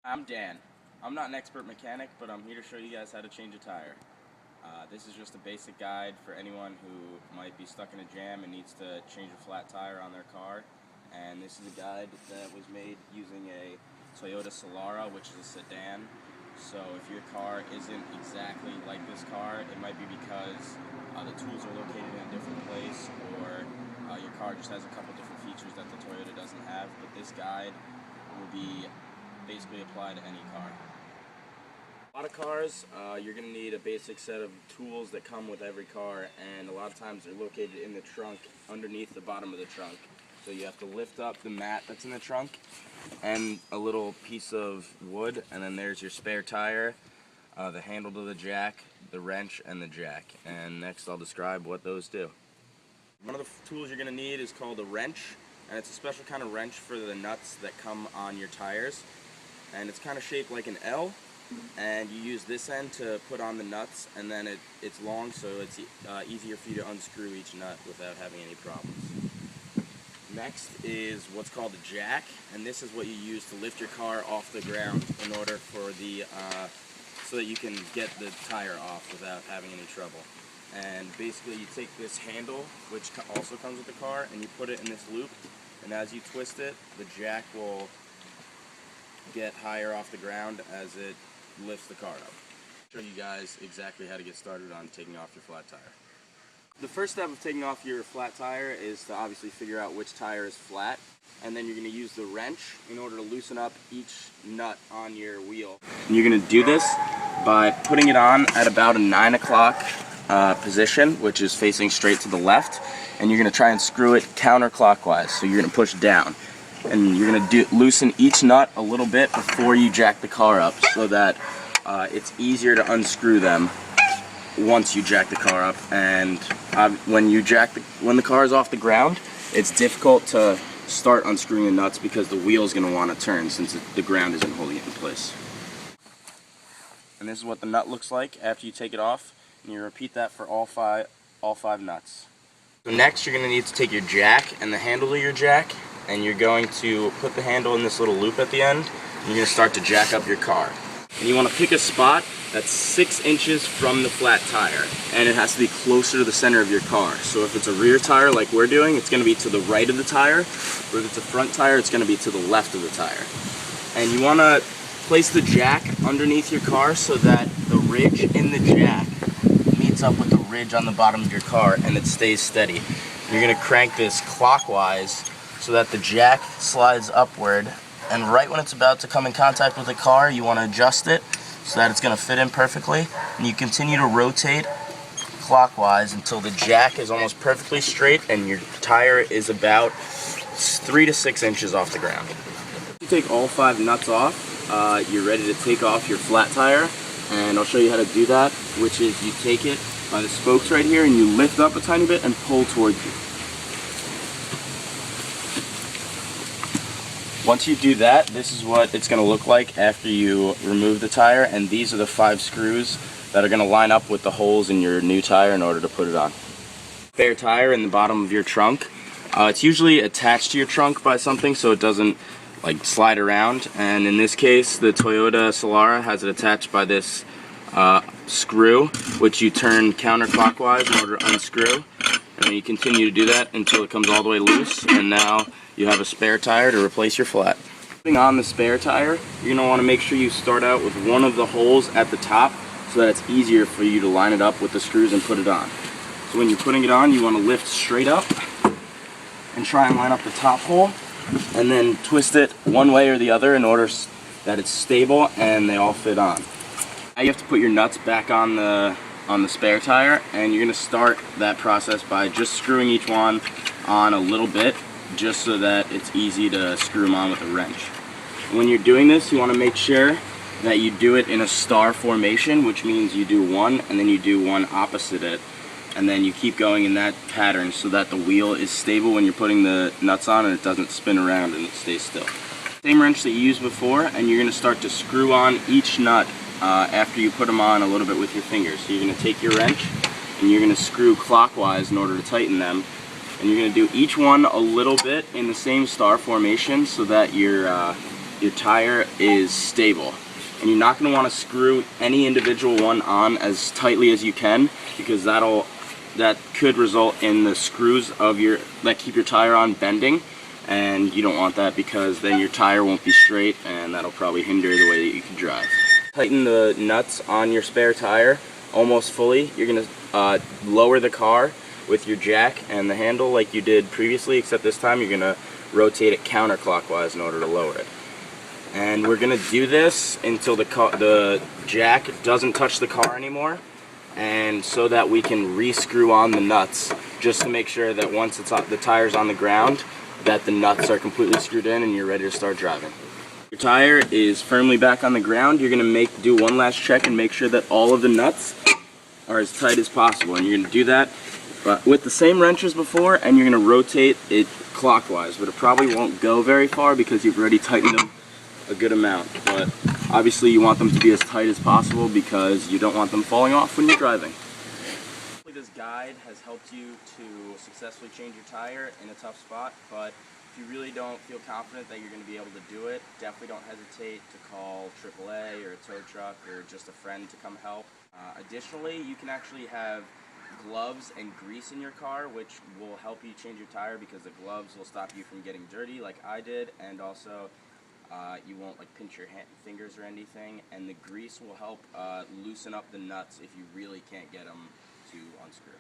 I'm Dan. I'm not an expert mechanic, but I'm here to show you guys how to change a tire. This is just a basic guide for anyone who might be stuck in a jam and needs to change a flat tire on their car. And this is a guide that was made using a Toyota Solara, which is a sedan. So if your car isn't exactly like this car, it might be because the tools are located in a different place, or your car just has a couple different features that the Toyota doesn't have. But this guide will be basically applied to any car. A lot of cars, you're going to need a basic set of tools that come with every car, and a lot of times they're located in the trunk, underneath the bottom of the trunk. So you have to lift up the mat that's in the trunk and a little piece of wood, and then there's your spare tire, the handle to the jack, the wrench, and the jack. And next I'll describe what those do. One of the tools you're going to need is called a wrench, and it's a special kind of wrench for the nuts that come on your tires. And it's kind of shaped like an L, and you use this end to put on the nuts, and then it's long, so it's easier for you to unscrew each nut without having any problems. Next is what's called a jack, and this is what you use to lift your car off the ground in order for the so that you can get the tire off without having any trouble. And basically you take this handle, which also comes with the car, and you put it in this loop, and as you twist it, the jack will get higher off the ground as it lifts the car up. I'll show you guys exactly how to get started on taking off your flat tire. The first step of taking off your flat tire is to obviously figure out which tire is flat, and then you're going to use the wrench in order to loosen up each nut on your wheel. And you're going to do this by putting it on at about a 9 o'clock position, which is facing straight to the left, and you're going to try and screw it counterclockwise, so you're going to push down. And you're going to loosen each nut a little bit before you jack the car up, so that it's easier to unscrew them once you jack the car up. And when the car is off the ground, it's difficult to start unscrewing the nuts because the wheel is going to want to turn since the ground isn't holding it in place. And this is what the nut looks like after you take it off, and you repeat that for all five nuts. So next you're going to need to take your jack and the handle of your jack, and you're going to put the handle in this little loop at the end, and you're going to start to jack up your car. And you want to pick a spot that's 6 inches from the flat tire, and it has to be closer to the center of your car. So if it's a rear tire like we're doing, it's going to be to the right of the tire, or if it's a front tire, it's going to be to the left of the tire. And you want to place the jack underneath your car so that the ridge in the jack meets up with the ridge on the bottom of your car, and it stays steady. You're going to crank this clockwise so that the jack slides upward, and right when it's about to come in contact with the car, you want to adjust it so that it's going to fit in perfectly, and you continue to rotate clockwise until the jack is almost perfectly straight and your tire is about 3 to 6 inches off the ground. You take all 5 nuts off, you're ready to take off your flat tire, and I'll show you how to do that, which is you take it by the spokes right here and you lift up a tiny bit and pull towards you. Once you do that, this is what it's going to look like after you remove the tire, and these are the 5 screws that are going to line up with the holes in your new tire in order to put it on. Spare tire in the bottom of your trunk. It's usually attached to your trunk by something so it doesn't slide around, and in this case the Toyota Solara has it attached by this screw, which you turn counterclockwise in order to unscrew, and then you continue to do that until it comes all the way loose, and now you have a spare tire to replace your flat. Putting on the spare tire, you're going to want to make sure you start out with one of the holes at the top so that it's easier for you to line it up with the screws and put it on. So when you're putting it on, you want to lift straight up and try and line up the top hole, and then twist it one way or the other in order that it's stable and they all fit on. Now you have to put your nuts back on the spare tire, and you're going to start that process by just screwing each one on a little bit, just so that it's easy to screw them on with a wrench. When you're doing this, you want to make sure that you do it in a star formation, which means you do one and then you do one opposite it, and then you keep going in that pattern so that the wheel is stable when you're putting the nuts on and it doesn't spin around and it stays still. Same wrench that you used before, and you're going to start to screw on each nut after you put them on a little bit with your fingers. So you're going to take your wrench and you're going to screw clockwise in order to tighten them, and you're going to do each one a little bit in the same star formation so that your your tire is stable. And you're not going to want to screw any individual one on as tightly as you can, because that could result in the screws of that keep your tire on bending, and you don't want that, because then your tire won't be straight and that'll probably hinder the way that you can drive. Tighten the nuts on your spare tire almost fully. You're going to lower the car with your jack and the handle like you did previously, except this time you're going to rotate it counterclockwise in order to lower it. And we're going to do this until the jack doesn't touch the car anymore, and so that we can re-screw on the nuts, just to make sure that once the tire's on the ground, that the nuts are completely screwed in and you're ready to start driving. Your tire is firmly back on the ground. You're going to do one last check and make sure that all of the nuts are as tight as possible. And you're going to do that with the same wrench as before, and you're going to rotate it clockwise, but it probably won't go very far because you've already tightened them a good amount. But obviously you want them to be as tight as possible because you don't want them falling off when you're driving. This guide has helped you to successfully change your tire in a tough spot, but if you really don't feel confident that you're going to be able to do it, definitely don't hesitate to call AAA or a tow truck or just a friend to come help. Additionally, you can actually have gloves and grease in your car, which will help you change your tire, because the gloves will stop you from getting dirty like I did, and also you won't pinch your fingers or anything, and the grease will help loosen up the nuts if you really can't get them to unscrew.